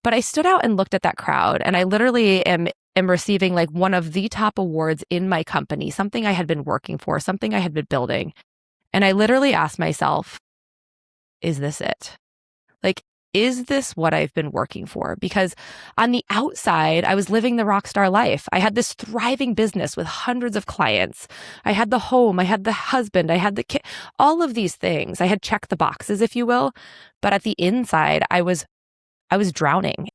But I stood out and looked at that crowd, and I literally am receiving like one of the top awards in my company, something I had been working for, something I had been building. And I literally asked myself, is this it? Like, is this what I've been working for? Because on the outside, I was living the rock star life. I had this thriving business with hundreds of clients. I had the home, I had the husband, I had the kid, all of these things. I had checked the boxes, if you will. But at the inside, I was drowning.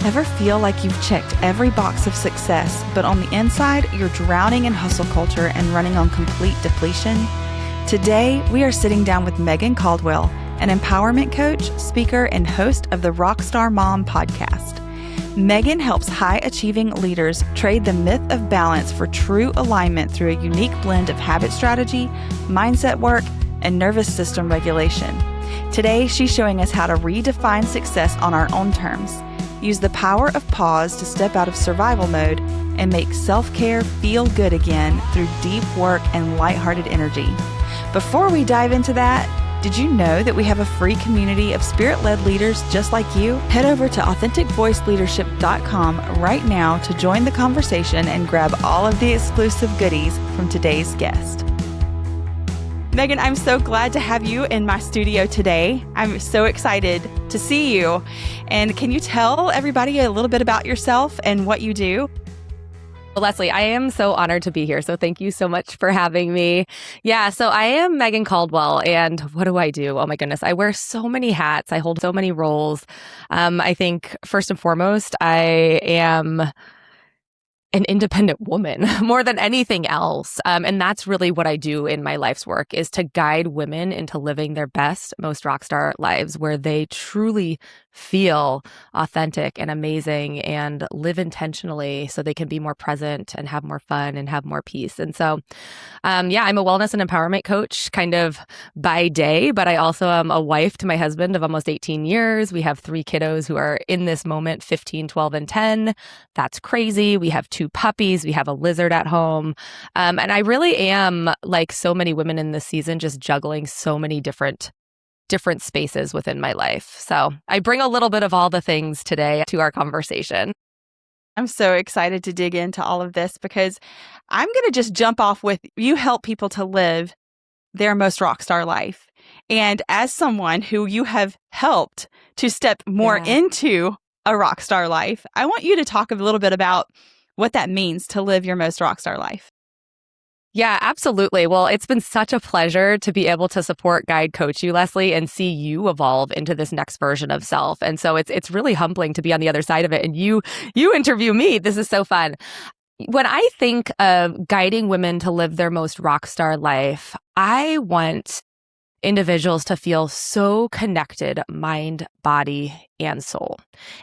Ever feel like you've checked every box of success, but on the inside, you're drowning in hustle culture and running on complete depletion? Today, we are sitting down with Megan Caldwell, an empowerment coach, speaker, and host of the Rockstar Mom podcast. Megan helps high-achieving leaders trade the myth of balance for true alignment through a unique blend of habit strategy, mindset work, and nervous system regulation. Today, she's showing us how to redefine success on our own terms. Use the power of pause to step out of survival mode and make self-care feel good again through deep work and lighthearted energy. Before we dive into that, did you know that we have a free community of spirit-led leaders just like you? Head over to authenticvoiceleadership.com right now to join the conversation and grab all of the exclusive goodies from today's guest. Megan, I'm so glad to have you in my studio today. I'm so excited to see you. And can you tell everybody a little bit about yourself and what you do? Well, Leslie, I am so honored to be here. So thank you so much for having me. Yeah, so I am Megan Caldwell. And what do I do? Oh my goodness. I wear so many hats. I hold so many roles. I think first and foremost, I am an independent woman more than anything else. And that's really what I do in my life's work, is to guide women into living their best, most rockstar lives where they truly feel authentic and amazing and live intentionally so they can be more present and have more fun and have more peace. And so, I'm a wellness and empowerment coach kind of by day, but I also am a wife to my husband of almost 18 years. We have 3 kiddos who are in this moment, 15, 12, and 10. That's crazy. We have 2 puppies. We have a lizard at home. And I really am, like so many women in this season, just juggling so many different spaces within my life. So I bring a little bit of all the things today to our conversation. I'm so excited to dig into all of this because I'm going to just jump off with, you help people to live their most rockstar life. And as someone who you have helped to step more into a rockstar life, I want you to talk a little bit about what that means to live your most rockstar life. Yeah, absolutely. Well, it's been such a pleasure to be able to support, guide, coach you, Leslie, and see you evolve into this next version of self. And so it's really humbling to be on the other side of it. And you interview me. This is so fun. When I think of guiding women to live their most rock star life, I want individuals to feel so connected, mind, body, and soul.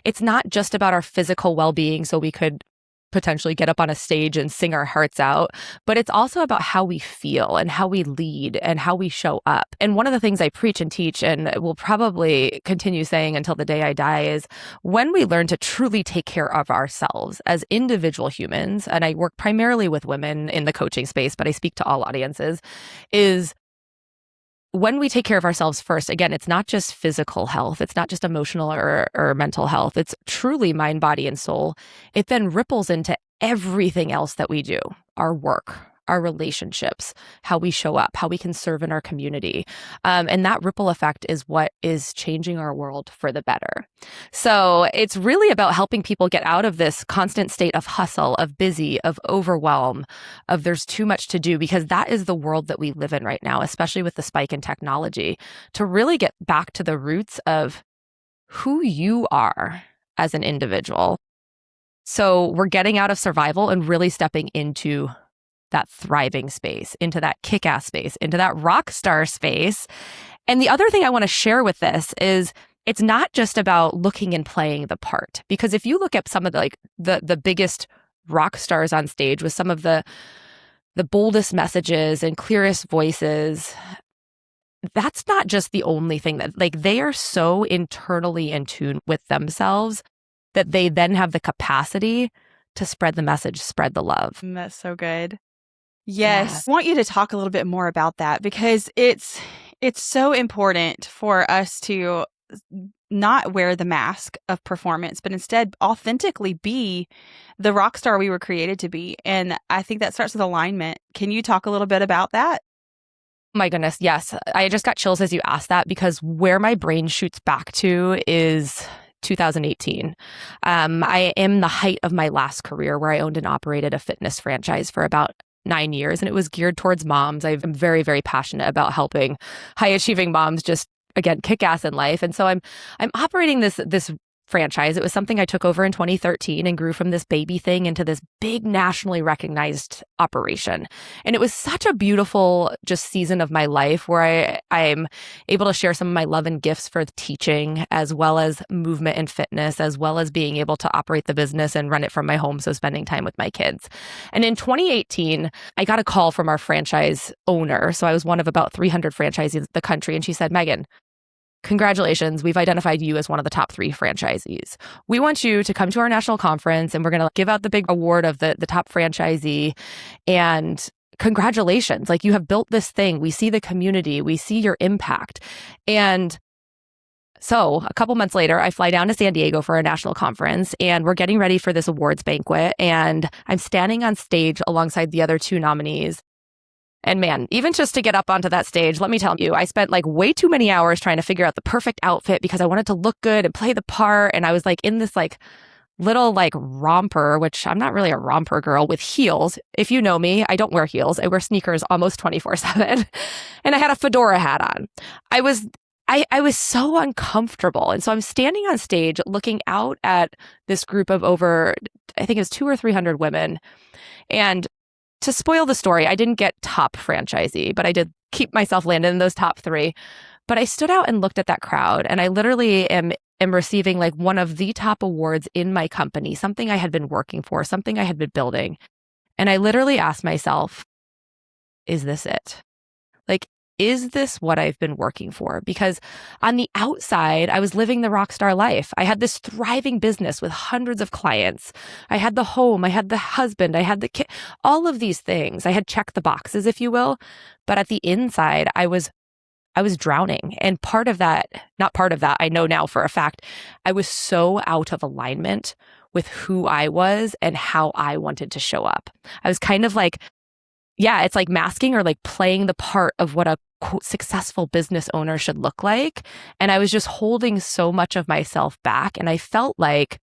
It's not just about our physical well-being so we could potentially get up on a stage and sing our hearts out, but it's also about how we feel and how we lead and how we show up. And one of the things I preach and teach and will probably continue saying until the day I die is when we learn to truly take care of ourselves as individual humans, and I work primarily with women in the coaching space, but I speak to all audiences, is when we take care of ourselves first. Again, it's not just physical health. It's not just emotional or mental health. It's truly mind, body, and soul. It then ripples into everything else that we do, our work, our relationships, how we show up, how we can serve in our community. And that ripple effect is what is changing our world for the better. So it's really about helping people get out of this constant state of hustle, of busy, of overwhelm, of there's too much to do, because that is the world that we live in right now, especially with the spike in technology, to really get back to the roots of who you are as an individual. So we're getting out of survival and really stepping into that thriving space, into that kick-ass space, into that rock star space. And the other thing I want to share with this is it's not just about looking and playing the part. Because if you look at some of the biggest rock stars on stage with some of the boldest messages and clearest voices, that's not just the only thing that, they are so internally in tune with themselves that they then have the capacity to spread the message, spread the love. That's so good. Yeah. Yes. I want you to talk a little bit more about that because it's so important for us to not wear the mask of performance, but instead authentically be the rock star we were created to be. And I think that starts with alignment. Can you talk a little bit about that? My goodness, yes. I just got chills as you asked that because where my brain shoots back to is 2018. I am the height of my last career where I owned and operated a fitness franchise for about 9 years, and it was geared towards moms. I'm very, very passionate about helping high achieving moms just again kick ass in life. And so I'm operating this franchise. It was something I took over in 2013 and grew from this baby thing into this big nationally recognized operation. And it was such a beautiful just season of my life where I'm able to share some of my love and gifts for teaching, as well as movement and fitness, as well as being able to operate the business and run it from my home. So spending time with my kids. And in 2018, I got a call from our franchise owner. So I was one of about 300 franchisees in the country. And she said, Megan, congratulations, we've identified you as one of the top 3 franchisees. We want you to come to our national conference and we're going to give out the big award of the top franchisee. And congratulations, like you have built this thing. We see the community, we see your impact. And so a couple months later, I fly down to San Diego for a national conference and we're getting ready for this awards banquet. And I'm standing on stage alongside the other 2 nominees. And man, even just to get up onto that stage, let me tell you, I spent like way too many hours trying to figure out the perfect outfit because I wanted to look good and play the part. And I was like in this like little like romper, which I'm not really a romper girl, with heels. If you know me, I don't wear heels. I wear sneakers almost 24/7. And I had a fedora hat on. I was so uncomfortable. And so I'm standing on stage looking out at this group of over, I think it was 200 or 300 women. And to spoil the story, I didn't get top franchisee, but I did keep myself landed in those top 3. But I stood out and looked at that crowd, and I literally am receiving like one of the top awards in my company, something I had been working for, something I had been building. And I literally asked myself, is this it? Like, is this what I've been working for? Because on the outside, I was living the rock star life. I had this thriving business with hundreds of clients. I had the home, I had the husband, I had the kid, all of these things. I had checked the boxes, if you will. But at the inside, I was drowning. And not part of that, I know now for a fact, I was so out of alignment with who I was and how I wanted to show up. I was kind of like, yeah, it's like masking or like playing the part of what a quote successful business owner should look like. And I was just holding so much of myself back. And I felt like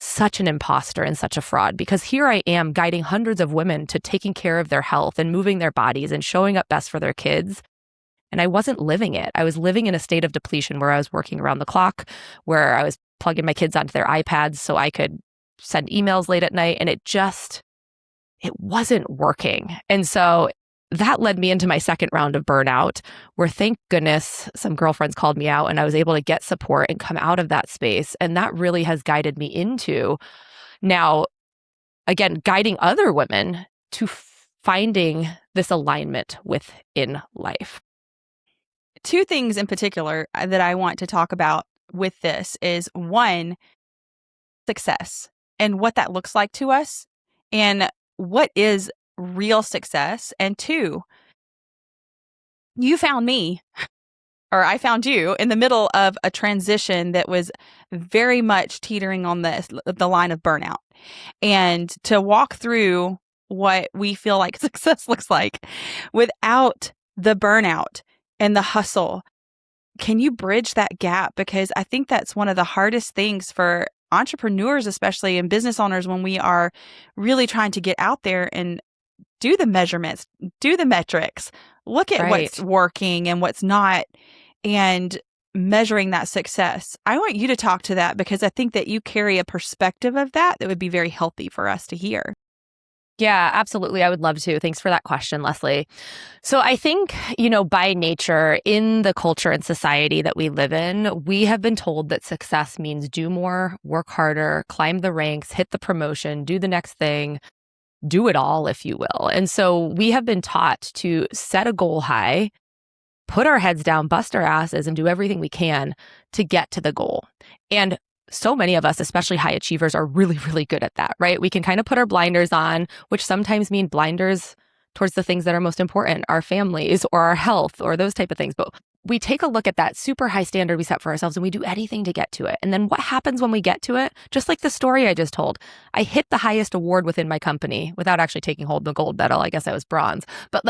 such an imposter and such a fraud because here I am guiding hundreds of women to taking care of their health and moving their bodies and showing up best for their kids. And I wasn't living it. I was living in a state of depletion where I was working around the clock, where I was plugging my kids onto their iPads so I could send emails late at night. And it wasn't working. And so that led me into my second round of burnout, where thank goodness some girlfriends called me out and I was able to get support and come out of that space. And that really has guided me into now, again, guiding other women to finding this alignment within life. 2 things in particular that I want to talk about with this is 1, success and what that looks like to us and what is real success. And 2, you found me or I found you in the middle of a transition that was very much teetering on the line of burnout. And to walk through what we feel like success looks like without the burnout and the hustle. Can you bridge that gap? Because I think that's one of the hardest things for entrepreneurs, especially, and business owners when we are really trying to get out there and do the measurements, do the metrics, look at what's working and what's not, and measuring that success. I want you to talk to that because I think that you carry a perspective of that would be very healthy for us to hear. Yeah, absolutely. I would love to. Thanks for that question, Leslie. So I think, by nature, in the culture and society that we live in, we have been told that success means do more, work harder, climb the ranks, hit the promotion, do the next thing, do it all, if you will. And so we have been taught to set a goal high, put our heads down, bust our asses, and do everything we can to get to the goal. And so many of us, especially high achievers, are really, really good at that, right? We can kind of put our blinders on, which sometimes mean blinders towards the things that are most important, our families or our health or those type of things. But we take a look at that super high standard we set for ourselves and we do anything to get to it. And then what happens when we get to it? Just like the story I just told, I hit the highest award within my company without actually taking hold of the gold medal. I guess I was bronze, but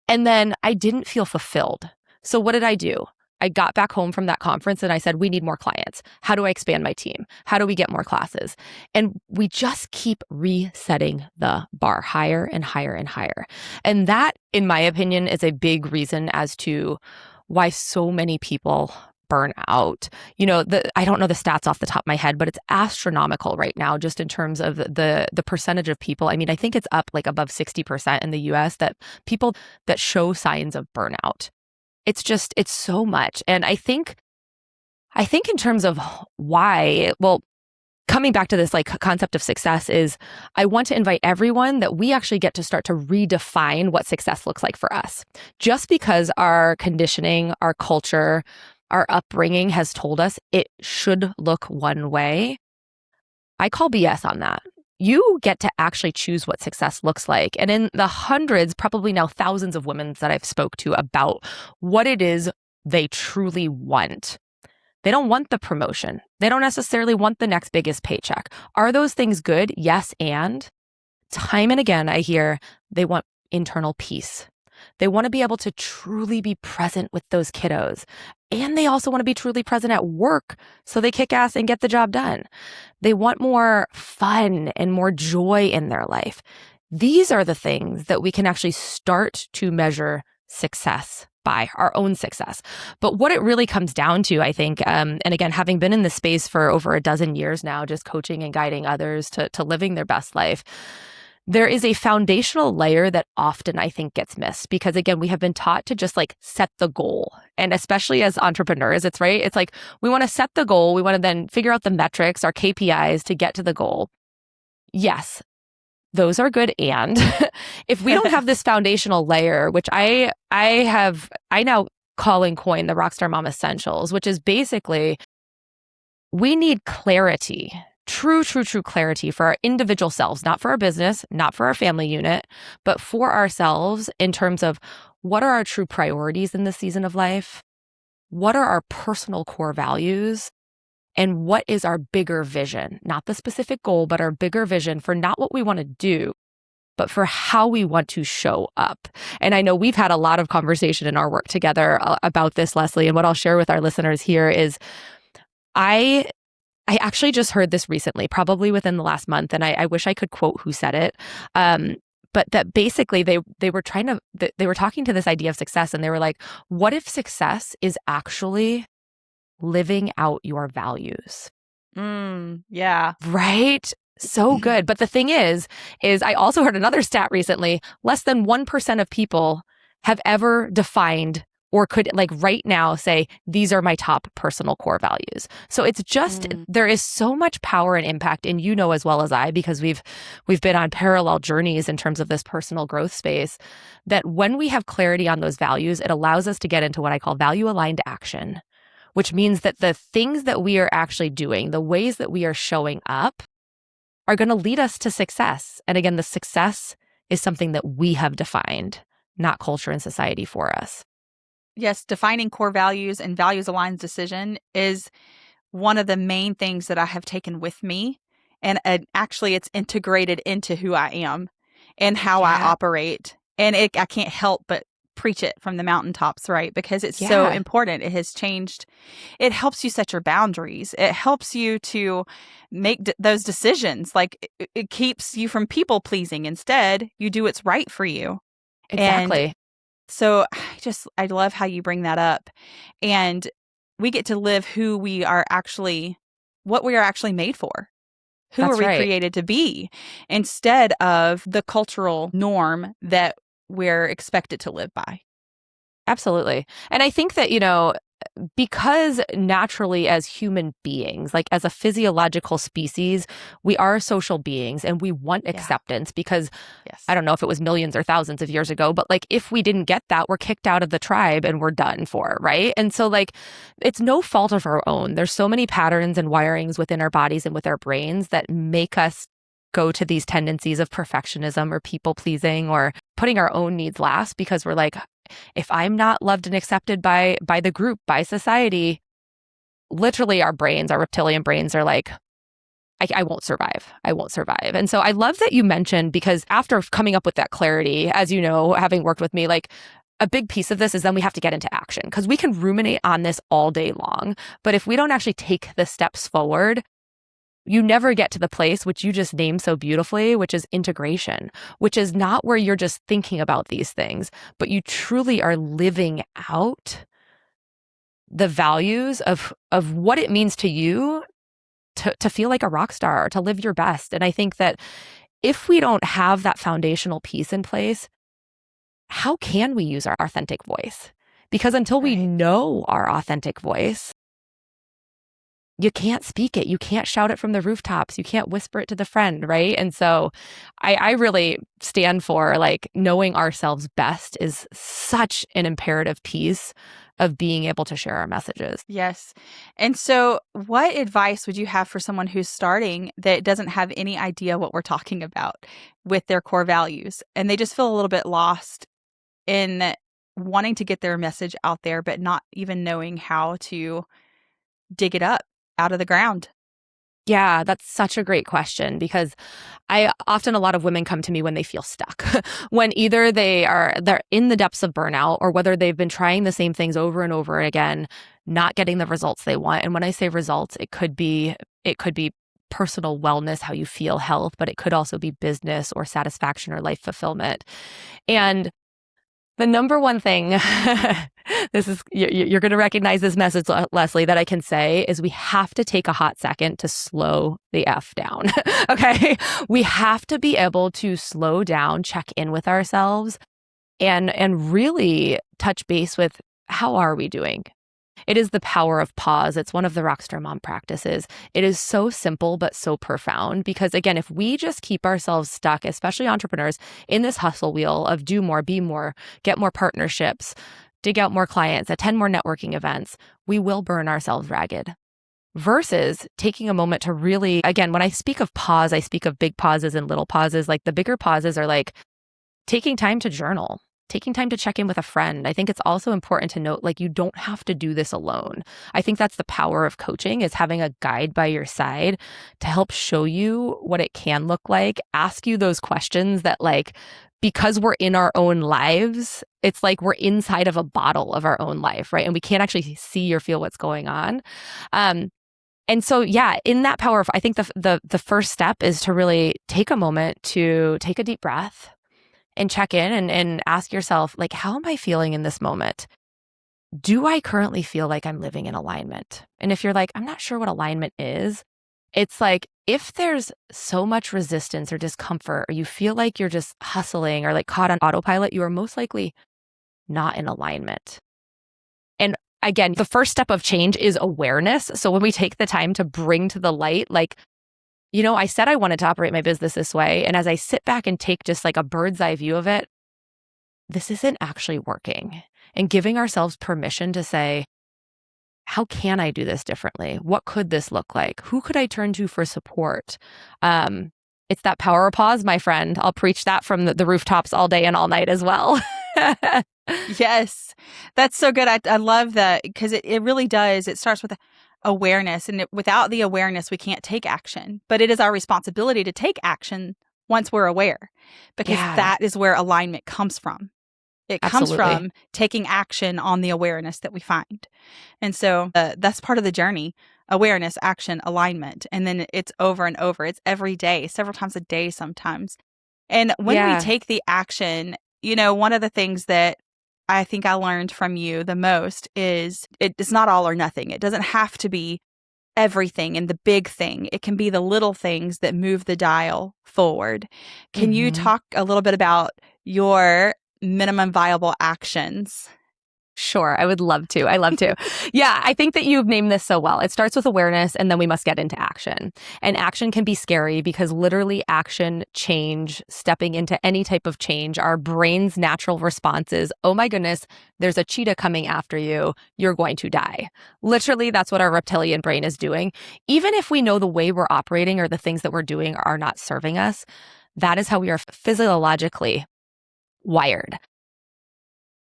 and then I didn't feel fulfilled. So what did I do? I got back home from that conference and I said, we need more clients. How do I expand my team? How do we get more classes? And we just keep resetting the bar higher and higher and higher. And that, in my opinion, is a big reason as to why so many people burn out. I don't know the stats off the top of my head, but it's astronomical right now, just in terms of the percentage of people. I mean, I think it's up like above 60% in the US that people that show signs of burnout. It's so much. And I think in terms of why, well, coming back to this concept of success is I want to invite everyone that we actually get to start to redefine what success looks like for us. Just because our conditioning, our culture, our upbringing has told us it should look one way, I call BS on that. You get to actually choose what success looks like. And in the hundreds, probably now thousands of women that I've spoke to about what it is they truly want. They don't want the promotion. They don't necessarily want the next biggest paycheck. Are those things good? Yes. And time and again, I hear they want internal peace. They want to be able to truly be present with those kiddos. And they also want to be truly present at work so they kick ass and get the job done. They want more fun and more joy in their life. These are the things that we can actually start to measure success by, our own success. But what it really comes down to, I think, and again, having been in this space for over a dozen years now, just coaching and guiding others to living their best life, there is a foundational layer that often I think gets missed because, again, we have been taught to just set the goal. And especially as entrepreneurs, it's we want to set the goal. We want to then figure out the metrics, our KPIs to get to the goal. Yes, those are good. And if we don't have this foundational layer, which I now call and coin the Rockstar Mom Essentials, which is basically we need clarity. True clarity for our individual selves, not for our business, not for our family unit, but for ourselves in terms of what are our true priorities in this season of life? What are our personal core values? And what is our bigger vision? Not the specific goal, but our bigger vision for not what we want to do, but for how we want to show up. And I know we've had a lot of conversation in our work together about this, Leslie. And what I'll share with our listeners here is I actually just heard this recently, probably within the last month, and I wish I could quote who said it. But that basically they were talking to this idea of success, and they were like, what if success is actually living out your values? Yeah. Right? So good. But the thing is I also heard another stat recently, less than 1% of people have ever defined or could right now say, these are my top personal core values. So it's just, there is so much power and impact, and as well as I, because we've been on parallel journeys in terms of this personal growth space, that when we have clarity on those values, it allows us to get into what I call value-aligned action, which means that the things that we are actually doing, the ways that we are showing up are going to lead us to success. And again, the success is something that we have defined, not culture and society for us. Yes, defining core values and values aligned decision is one of the main things that I have taken with me. And actually, it's integrated into who I am and how I operate. And I can't help but preach it from the mountaintops, right? Because it's so important. It has changed. It helps you set your boundaries. It helps you to make those decisions. It keeps you from people pleasing. Instead, you do what's right for you. Exactly. And so I love how you bring that up. And we get to live what we are actually made for. Who That's are we right. created to be, instead of the cultural norm that we're expected to live by. Absolutely. And I think that, because naturally as human beings, as a physiological species, we are social beings and we want acceptance because I don't know if it was millions or thousands of years ago, but if we didn't get that, we're kicked out of the tribe and we're done for, right? And so it's no fault of our own. There's so many patterns and wirings within our bodies and with our brains that make us go to these tendencies of perfectionism or people pleasing or putting our own needs last because we're like, if I'm not loved and accepted by the group, by society, literally our reptilian brains are like, I won't survive. I won't survive. And so I love that you mentioned, because after coming up with that clarity, as you know, having worked with me, like a big piece of this is then we have to get into action, because we can ruminate on this all day long. But if we don't actually take the steps forward, you never get to the place which you just named so beautifully, which is integration, which is not where you're just thinking about these things, but you truly are living out the values of what it means to you to feel like a rock star, to live your best. And I think that if we don't have that foundational piece in place, how can we use our authentic voice? Because until we know our authentic voice, you can't speak it. You can't shout it from the rooftops. You can't whisper it to the friend, right? And so I really stand for like knowing ourselves best is such an imperative piece of being able to share our messages. Yes. And so what advice would you have for someone who's starting that doesn't have any idea what we're talking about with their core values, and they just feel a little bit lost in wanting to get their message out there, but not even knowing how to dig it up out of the ground? Yeah, that's such a great question, because a lot of women come to me when they feel stuck, when either they're in the depths of burnout, or whether they've been trying the same things over and over again, not getting the results they want. And when I say results, it could be personal wellness, how you feel, health, but it could also be business or satisfaction or life fulfillment. And the number one thing, you're going to recognize this message, Leslie, that I can say is we have to take a hot second to slow the F down. Okay. We have to be able to slow down, check in with ourselves, and really touch base with, how are we doing? It is the power of pause. It's one of the Rockstar Mom practices. It is so simple, but so profound, because again, if we just keep ourselves stuck, especially entrepreneurs, in this hustle wheel of do more, be more, get more partnerships, dig out more clients, attend more networking events, we will burn ourselves ragged. Versus taking a moment to really, again, when I speak of pause, I speak of big pauses and little pauses. Like the bigger pauses are like taking time to journal, taking time to check in with a friend. I think it's also important to note, like, you don't have to do this alone. I think that's the power of coaching, is having a guide by your side to help show you what it can look like, ask you those questions that, like, because we're in our own lives, it's like we're inside of a bottle of our own life, right? And we can't actually see or feel what's going on. And so, yeah, in that power of, I think the first step is to really take a moment to take a deep breath and check in and ask yourself, like, how am I feeling in this moment? Do I currently feel like I'm living in alignment? And if you're like, I'm not sure what alignment is, it's like, if there's so much resistance or discomfort, or you feel like you're just hustling or like caught on autopilot, you are most likely not in alignment. And again, the first step of change is awareness. So when we take the time to bring to the light, like, I said I wanted to operate my business this way. And as I sit back and take just like a bird's eye view of it, this isn't actually working. And giving ourselves permission to say, how can I do this differently? What could this look like? Who could I turn to for support? It's that power of pause, my friend. I'll preach that from the rooftops all day and all night as well. Yes, that's so good. I love that, because it really does. It starts with awareness, and without the awareness, we can't take action. But it is our responsibility to take action once we're aware, because that is where alignment comes from. It comes from taking action on the awareness that we find. And so that's part of the journey: awareness, action, alignment. And then it's over and over. It's every day, several times a day sometimes. And when we take the action, one of the things that I think I learned from you the most is it's not all or nothing. It doesn't have to be everything and the big thing. It can be the little things that move the dial forward. Can you talk a little bit about your minimum viable actions Sure. I would love to. I love to. Yeah, I think that you've named this so well. It starts with awareness and then we must get into action. And action can be scary because literally action, change, stepping into any type of change, our brain's natural response is, oh my goodness, there's a cheetah coming after you. You're going to die. Literally, that's what our reptilian brain is doing. Even if we know the way we're operating or the things that we're doing are not serving us, that is how we are physiologically wired.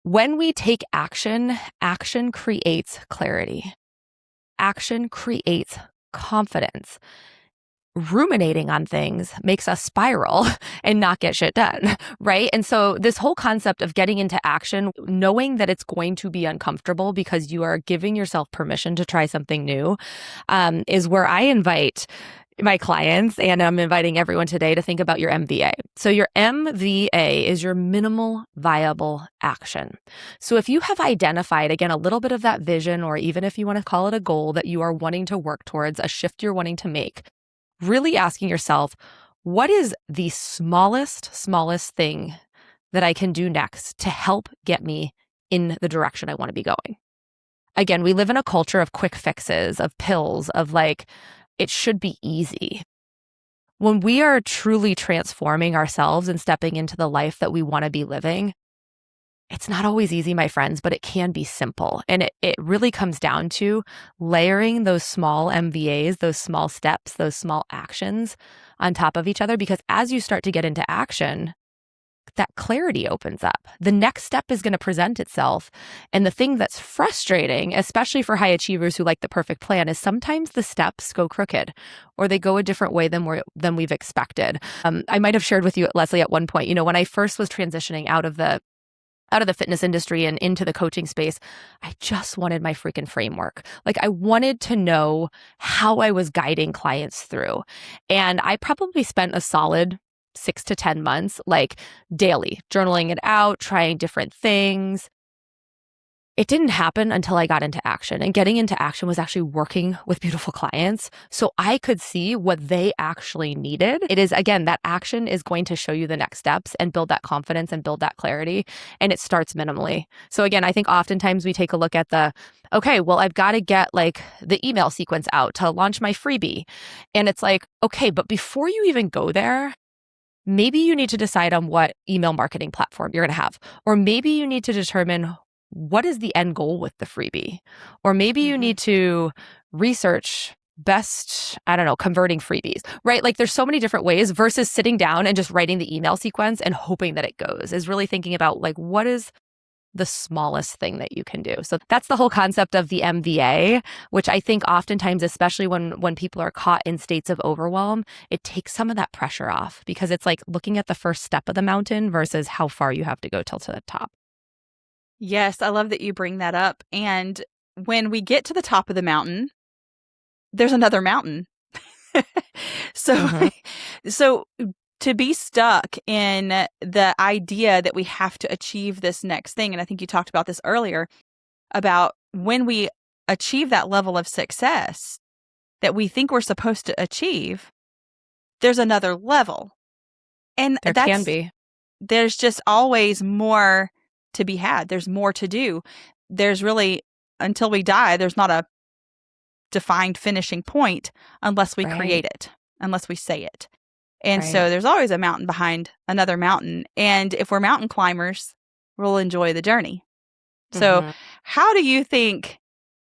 When we take action, action creates clarity. Action creates confidence. Ruminating on things makes us spiral and not get shit done, right? And so this whole concept of getting into action, knowing that it's going to be uncomfortable because you are giving yourself permission to try something new, is where I invite my clients, and I'm inviting everyone today to think about your MVA. So your MVA is your minimal viable action. So if you have identified, again, a little bit of that vision, or even if you want to call it a goal that you are wanting to work towards, a shift you're wanting to make, really asking yourself, what is the smallest thing that I can do next to help get me in the direction I want to be going? Again, we live in a culture of quick fixes, of pills, of like, it should be easy. When we are truly transforming ourselves and stepping into the life that we want to be living, it's not always easy, my friends, but it can be simple. And it really comes down to layering those small MVAs, those small steps, those small actions on top of each other. Because as you start to get into action, that clarity opens up. The next step is going to present itself. And the thing that's frustrating, especially for high achievers who like the perfect plan, is sometimes the steps go crooked or they go a different way than we've expected. I might have shared with you, Leslie, at one point, when I first was transitioning out of the fitness industry and into the coaching space, I just wanted my freaking framework. Like I wanted to know how I was guiding clients through. And I probably spent a solid 6 to 10 months, like daily, journaling it out, trying different things. It didn't happen until I got into action. And getting into action was actually working with beautiful clients so I could see what they actually needed. It is, again, that action is going to show you the next steps and build that confidence and build that clarity. And it starts minimally. So again, I think oftentimes we take a look at okay, well, I've got to get like the email sequence out to launch my freebie. And it's like, okay, but before you even go there, maybe you need to decide on what email marketing platform you're going to have. Or maybe you need to determine what is the end goal with the freebie. Or maybe you need to research best, converting freebies, right? Like there's so many different ways versus sitting down and just writing the email sequence and hoping that it goes, is really thinking about like, what is the smallest thing that you can do. So that's the whole concept of the MVA, which I think oftentimes, especially when people are caught in states of overwhelm, it takes some of that pressure off because it's like looking at the first step of the mountain versus how far you have to go till to the top. Yes, I love that you bring that up. And when we get to the top of the mountain, there's another mountain. So to be stuck in the idea that we have to achieve this next thing, and I think you talked about this earlier, about when we achieve that level of success that we think we're supposed to achieve, there's another level. And there can be. There's just always more to be had. There's more to do. There's really, until we die, there's not a defined finishing point unless we create it, unless we say it. And so there's always a mountain behind another mountain. And if we're mountain climbers, we'll enjoy the journey. So how do you think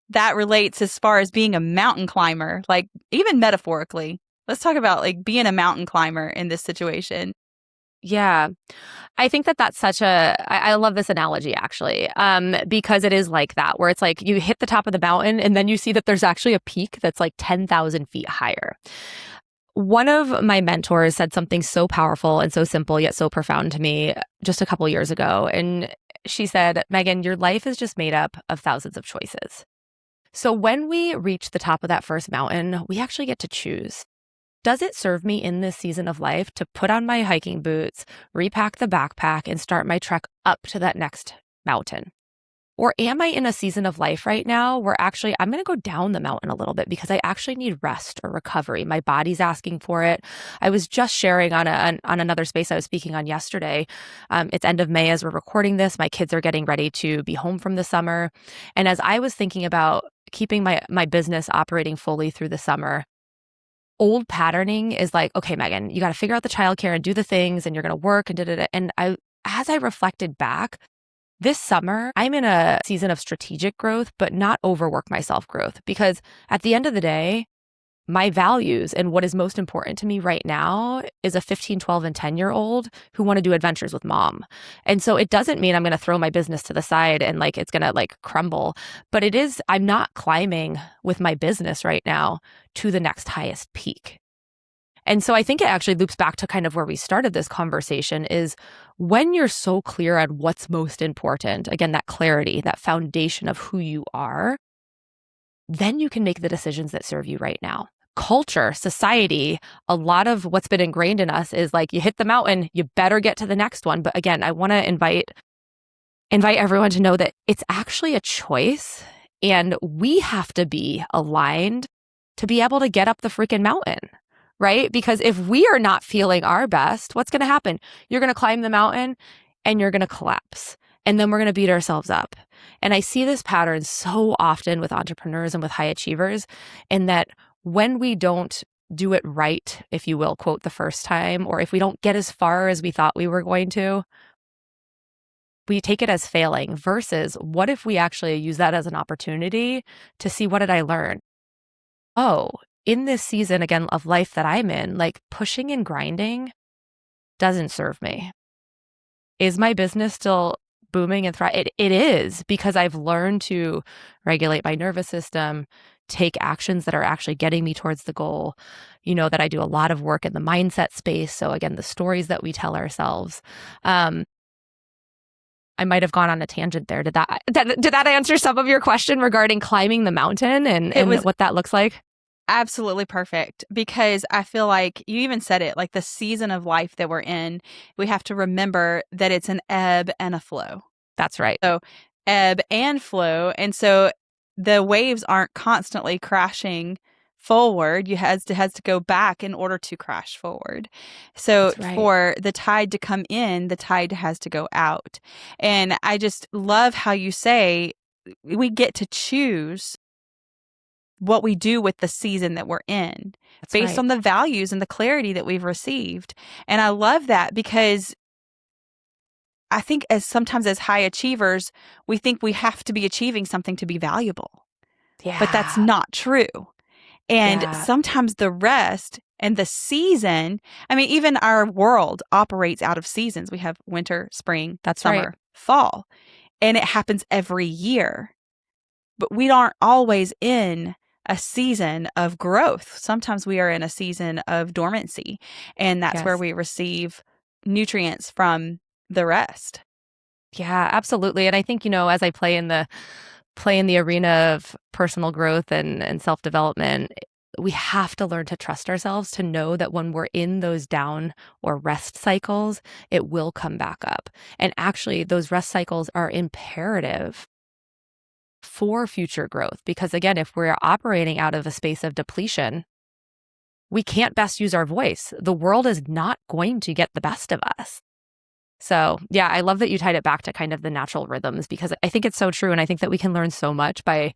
that relates as far as being a mountain climber, like even metaphorically? Let's talk about like being a mountain climber in this situation. Yeah, I think that's such I love this analogy actually, because it is like that, where it's like you hit the top of the mountain and then you see that there's actually a peak that's like 10,000 feet higher. One of my mentors said something so powerful and so simple yet so profound to me just a couple years ago. And she said, Megan, your life is just made up of thousands of choices. So when we reach the top of that first mountain, we actually get to choose. Does it serve me in this season of life to put on my hiking boots, repack the backpack, and start my trek up to that next mountain? Or am I in a season of life right now where actually I'm going to go down the mountain a little bit because I actually need rest or recovery? My body's asking for it. I was just sharing on another space I was speaking on yesterday. It's end of May as we're recording this. My kids are getting ready to be home from the summer. And as I was thinking about keeping my business operating fully through the summer, old patterning is like, okay, Megan, you got to figure out the childcare and do the things, and you're going to work and da-da-da. And as I reflected back, this summer, I'm in a season of strategic growth, but not overwork myself growth, because at the end of the day, my values and what is most important to me right now is a 15, 12, and 10-year-old who want to do adventures with mom. And so it doesn't mean I'm going to throw my business to the side and like it's going to like crumble, but it is, I'm not climbing with my business right now to the next highest peak. And so I think it actually loops back to kind of where we started this conversation is when you're so clear on what's most important, again, that clarity, that foundation of who you are, then you can make the decisions that serve you right now. Culture, society, a lot of what's been ingrained in us is like, you hit the mountain, you better get to the next one. But again, I want to invite everyone to know that it's actually a choice, and we have to be aligned to be able to get up the freaking mountain, right? Because if we are not feeling our best, what's going to happen? You're going to climb the mountain and you're going to collapse. And then we're going to beat ourselves up. And I see this pattern so often with entrepreneurs and with high achievers, in that when we don't do it right, if you will, quote, the first time, or if we don't get as far as we thought we were going to, we take it as failing, versus what if we actually use that as an opportunity to see, what did I learn? Oh, in this season, again, of life that I'm in, like pushing and grinding doesn't serve me. Is my business still booming and thriving? It is, because I've learned to regulate my nervous system, take actions that are actually getting me towards the goal. You know that I do a lot of work in the mindset space. So again, the stories that we tell ourselves. I might have gone on a tangent there. Did that answer some of your question regarding climbing the mountain and what that looks like? Absolutely perfect, because I feel like you even said it, like the season of life that we're in, we have to remember that it's an ebb and a flow. That's right. So ebb and flow. And so the waves aren't constantly crashing forward. You has to go back in order to crash forward. So right. For the tide to come in, the tide has to go out. And I just love how you say we get to choose what we do with the season that we're in. That's based on the values and the clarity that we've received. And I love that, because I think sometimes as high achievers, we think we have to be achieving something to be valuable. Yeah. But that's not true. And sometimes the rest and the season, I mean, even our world operates out of seasons. We have winter, spring, summer, fall, and it happens every year. But we aren't always in a season of growth. Sometimes we are in a season of dormancy, and that's where we receive nutrients from the rest. Yeah, absolutely. And I think, as I play in the arena of personal growth and self-development, we have to learn to trust ourselves, to know that when we're in those down or rest cycles, it will come back up. And actually, those rest cycles are imperative for future growth, because again, if we're operating out of a space of depletion, we can't best use our voice. The world is not going to get the best of us. So yeah, I love that you tied it back to kind of the natural rhythms, because I think it's so true. And I think that we can learn so much by,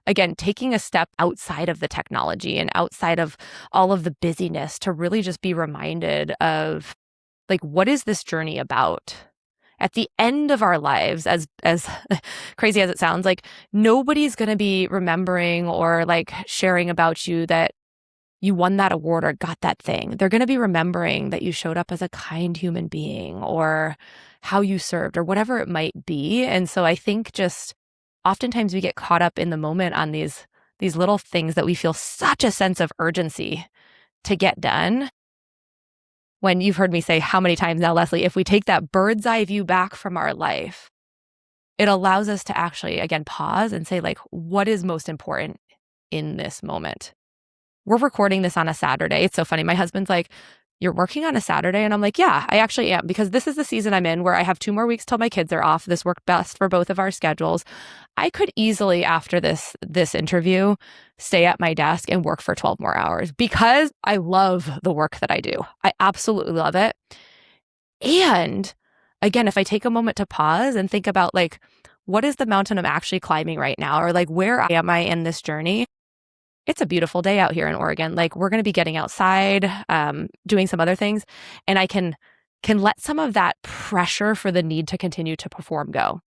again, taking a step outside of the technology and outside of all of the busyness to really just be reminded of, like, what is this journey about? At the end of our lives, as crazy as it sounds, like nobody's going to be remembering or like sharing about you that you won that award or got that thing. They're going to be remembering that you showed up as a kind human being, or how you served, or whatever it might be. And so I think just oftentimes we get caught up in the moment on these little things that we feel such a sense of urgency to get done. When you've heard me say how many times now, Leslie, if we take that bird's eye view back from our life, it allows us to actually, again, pause and say, like, what is most important in this moment? We're recording this on a Saturday. It's so funny. My husband's like, you're working on a Saturday? And I'm like, yeah, I actually am, because this is the season I'm in where I have 2 more weeks till my kids are off. This worked best for both of our schedules. I could easily, after this interview, stay at my desk and work for 12 more hours because I love the work that I do. I absolutely love it. And again, if I take a moment to pause and think about like, what is the mountain I'm actually climbing right now? Or like, where am I in this journey? It's a beautiful day out here in Oregon. Like, we're going to be getting outside, doing some other things, and I can let some of that pressure for the need to continue to perform go.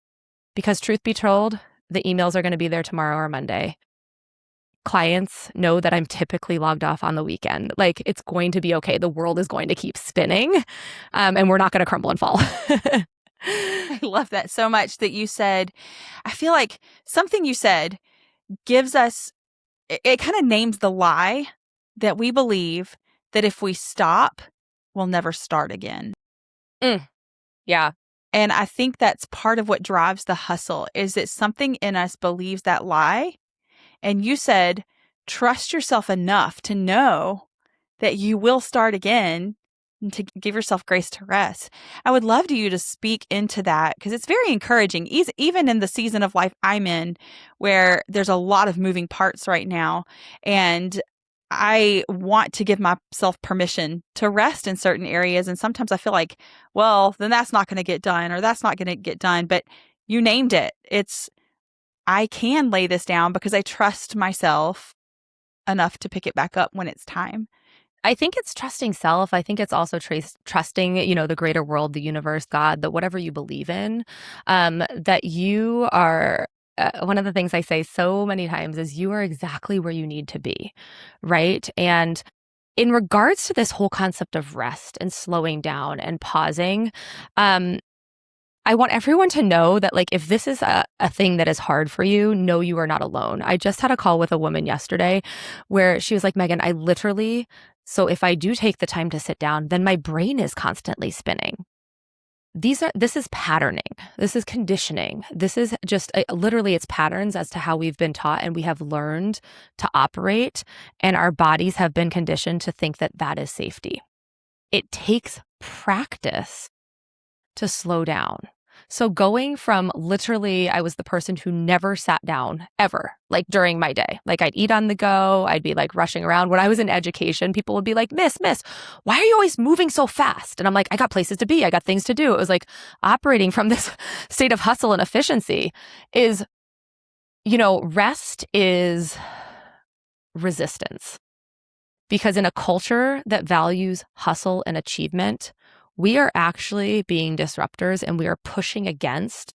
Because truth be told, the emails are going to be there tomorrow or Monday. Clients know that I'm typically logged off on the weekend. Like, it's going to be okay. The world is going to keep spinning, and we're not going to crumble and fall. I love that so much that you said, I feel like something you said gives us, it kind of names the lie that we believe that if we stop, we'll never start again. Yeah. And I think that's part of what drives the hustle, is that something in us believes that lie. And you said, trust yourself enough to know that you will start again and to give yourself grace to rest. I would love you to speak into that, because it's very encouraging, even in the season of life I'm in, where there's a lot of moving parts right now. And I want to give myself permission to rest in certain areas. And sometimes I feel like, well, then that's not going to get done, or that's not going to get done. But you named it. I can lay this down because I trust myself enough to pick it back up when it's time. I think it's trusting self. I think it's also trusting, the greater world, the universe, God, that whatever you believe in, that you are. One of the things I say so many times is you are exactly where you need to be, right? And in regards to this whole concept of rest and slowing down and pausing, I want everyone to know that, like, if this is a thing that is hard for you, know you are not alone. I just had a call with a woman yesterday where she was like, Megan, so if I do take the time to sit down, then my brain is constantly spinning. This is patterning. This is conditioning. This is just literally it's patterns as to how we've been taught and we have learned to operate, and our bodies have been conditioned to think that that is safety. It takes practice to slow down. So going from literally, I was the person who never sat down ever, like during my day. Like, I'd eat on the go. I'd be like rushing around. When I was in education, people would be like, Miss, why are you always moving so fast? And I'm like, I got places to be. I got things to do. It was like operating from this state of hustle and efficiency is, rest is resistance. Because in a culture that values hustle and achievement, we are actually being disruptors, and we are pushing against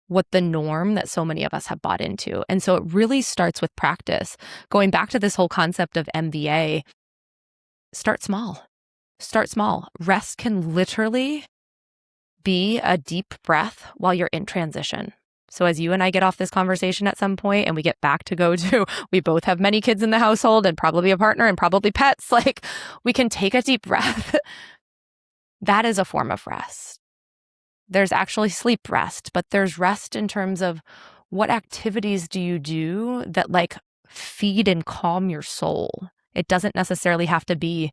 what the norm that so many of us have bought into. And so it really starts with practice. Going back to this whole concept of MBA, start small. Start small. Rest can literally be a deep breath while you're in transition. So as you and I get off this conversation at some point and we get back to we both have many kids in the household and probably a partner and probably pets, like, we can take a deep breath. That is a form of rest. There's actually sleep rest, but there's rest in terms of what activities do you do that like feed and calm your soul. It doesn't necessarily have to be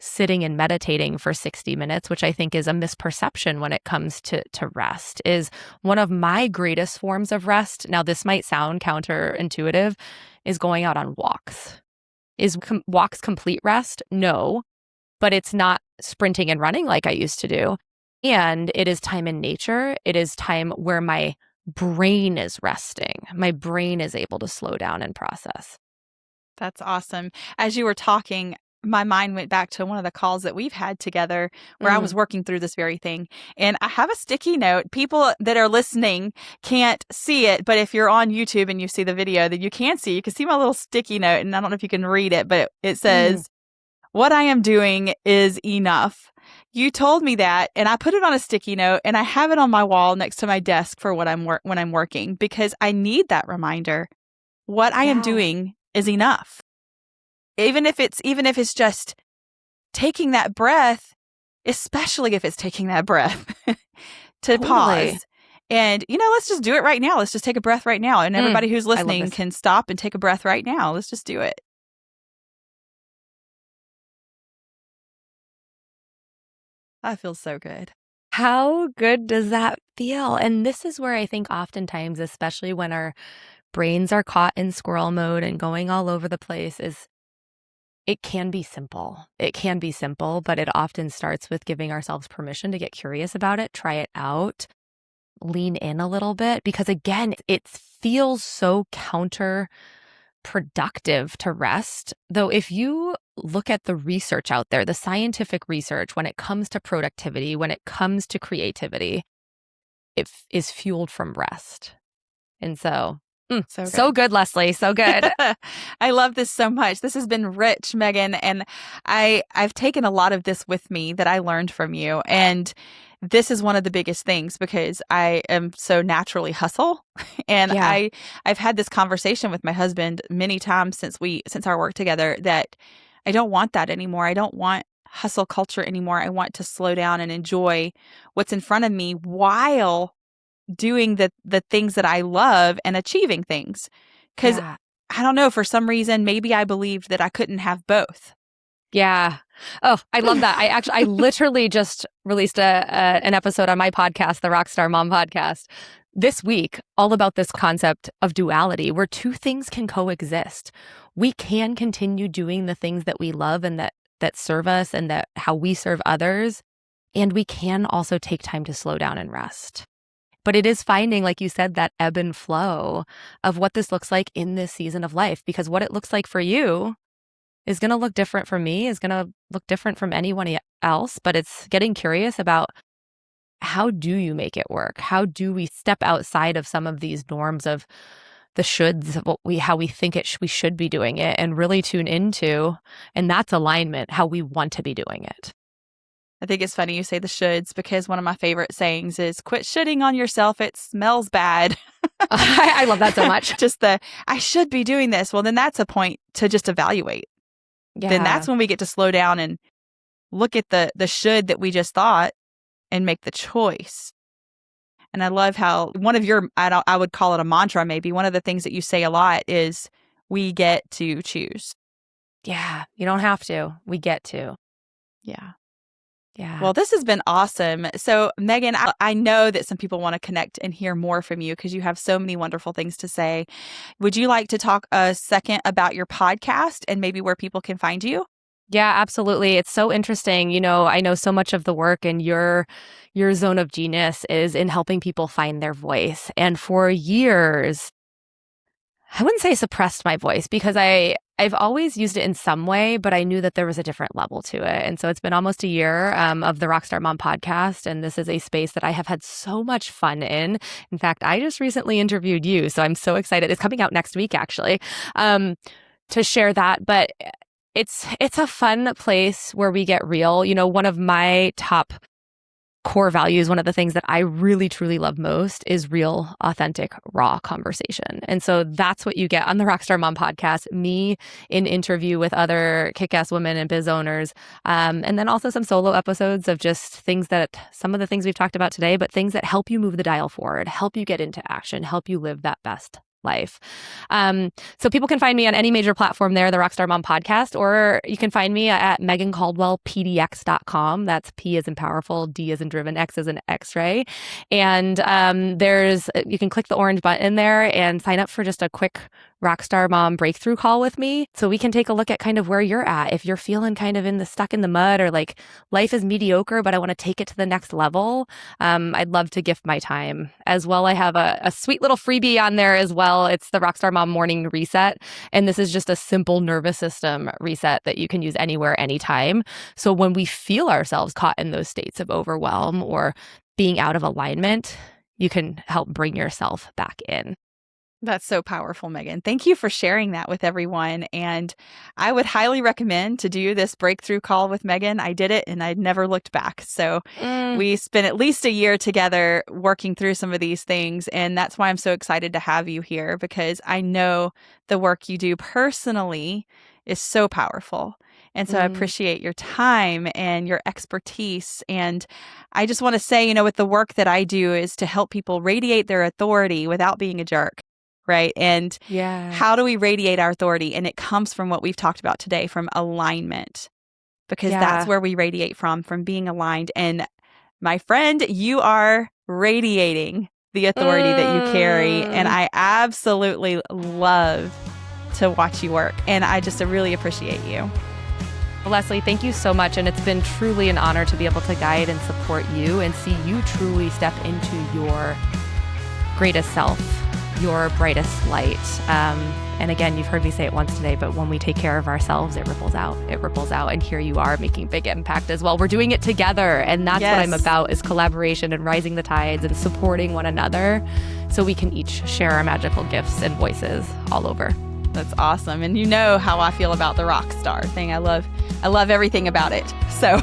sitting and meditating for 60 minutes, which I think is a misperception when it comes to rest. Is one of my greatest forms of rest. Now, this might sound counterintuitive, is going out on walks. Is walks complete rest? No. But it's not sprinting and running like I used to do. And it is time in nature. It is time where my brain is resting. My brain is able to slow down and process. That's awesome. As you were talking, my mind went back to one of the calls that we've had together where I was working through this very thing. And I have a sticky note. People that are listening can't see it, but if you're on YouTube and you see the video, then you can see my little sticky note. And I don't know if you can read it, but it says, what I am doing is enough. You told me that, and I put it on a sticky note, and I have it on my wall next to my desk for when I'm working, because I need that reminder. What I am doing is enough. Even if it's just taking that breath, especially if it's taking that breath to pause. And, let's just do it right now. Let's just take a breath right now. And everybody who's listening can stop and take a breath right now. Let's just do it. That feels so good. How good does that feel? And this is where I think oftentimes, especially when our brains are caught in squirrel mode and going all over the place, is it can be simple. It can be simple, but it often starts with giving ourselves permission to get curious about it, try it out, lean in a little bit, because again, it feels so counterproductive to rest. Though if you look at the research out there, the scientific research, when it comes to productivity, when it comes to creativity, it is fueled from rest. And so so good, Leslie. So good. I love this so much. This has been rich, Megan. And I've taken a lot of this with me that I learned from you. And this is one of the biggest things because I am so naturally hustle. And Yeah. I've had this conversation with my husband many times since our work together that I don't want that anymore. I don't want hustle culture anymore. I want to slow down and enjoy what's in front of me while doing the things that I love and achieving things. Because Yeah. I don't know, for some reason, maybe I believed that I couldn't have both. Yeah. Oh, I love that. I literally just released an episode on my podcast, the Rockstar Mom podcast, this week, all about this concept of duality, where two things can coexist. We can continue doing the things that we love and that serve us and that how we serve others. And we can also take time to slow down and rest. But it is finding, like you said, that ebb and flow of what this looks like in this season of life, because what it looks like for you is going to look different from me, is going to look different from anyone else. But it's getting curious about, how do you make it work? How do we step outside of some of these norms of the shoulds of how we think we should be doing it, and really tune into, and that's alignment, how we want to be doing it. I think it's funny you say the shoulds because one of my favorite sayings is quit shitting on yourself. It smells bad. I love that so much. Just I should be doing this. Well, then that's a point to just evaluate. Yeah. Then that's when we get to slow down and look at the should that we just thought and make the choice. And I love how one of your, I would call it a mantra maybe, one of the things that you say a lot is we get to choose. Yeah. You don't have to. We get to. Yeah. Yeah. Well, this has been awesome. So, Megan, I know that some people want to connect and hear more from you because you have so many wonderful things to say. Would you like to talk a second about your podcast and maybe where people can find you? Yeah, absolutely. It's so interesting. You know, I know so much of the work and your zone of genius is in helping people find their voice. And for years, I wouldn't say suppressed my voice because I've always used it in some way, but I knew that there was a different level to it. And so it's been almost a year of the Rockstar Mom podcast. And this is a space that I have had so much fun in. In fact, I just recently interviewed you. So I'm so excited. It's coming out next week, actually, to share that. But it's a fun place where we get real. You know, one of my top core values, one of the things that I really, truly love most is real, authentic, raw conversation. And so that's what you get on the Rockstar Mom podcast, me in interview with other kick-ass women and biz owners. And then also some solo episodes of just some of the things we've talked about today, but things that help you move the dial forward, help you get into action, help you live that best life. So people can find me on any major platform there, the Rockstar Mom podcast, or you can find me at megancaldwellpdx.com. That's P as in powerful, D as in driven, X as in X-ray. And you can click the orange button there and sign up for just a quick Rockstar Mom breakthrough call with me. So we can take a look at kind of where you're at. If you're feeling kind of stuck in the mud, or like life is mediocre, but I want to take it to the next level, I'd love to gift my time. As well, I have a sweet little freebie on there as well. It's the Rockstar Mom Morning Reset. And this is just a simple nervous system reset that you can use anywhere, anytime. So when we feel ourselves caught in those states of overwhelm or being out of alignment, you can help bring yourself back in. That's so powerful, Megan. Thank you for sharing that with everyone. And I would highly recommend to do this breakthrough call with Megan. I did it and I'd never looked back. So we spent at least a year together working through some of these things. And that's why I'm so excited to have you here, because I know the work you do personally is so powerful. And so I appreciate your time and your expertise. And I just want to say, with the work that I do is to help people radiate their authority without being a jerk. Right. And how do we radiate our authority? And it comes from what we've talked about today, from alignment. because that's where we radiate from being aligned. And my friend, you are radiating the authority that you carry. And I absolutely love to watch you work. And I just really appreciate you. Leslie, thank you so much. And it's been truly an honor to be able to guide and support you and see you truly step into your greatest self, your brightest light. And again, you've heard me say it once today, but when we take care of ourselves, it ripples out. It ripples out. And here you are making big impact as well. We're doing it together. And that's what I'm about, is collaboration and rising the tides and supporting one another so we can each share our magical gifts and voices all over. That's awesome. And you know how I feel about the rock star thing. I love everything about it. So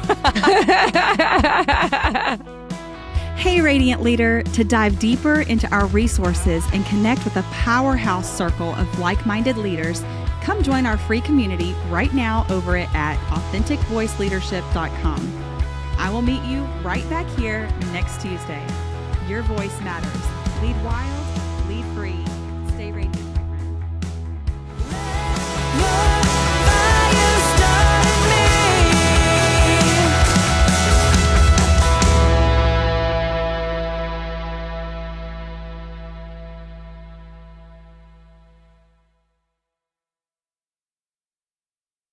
hey, Radiant Leader, to dive deeper into our resources and connect with a powerhouse circle of like-minded leaders, come join our free community right now over at authenticvoiceleadership.com. I will meet you right back here next Tuesday. Your voice matters. Lead wild, lead free.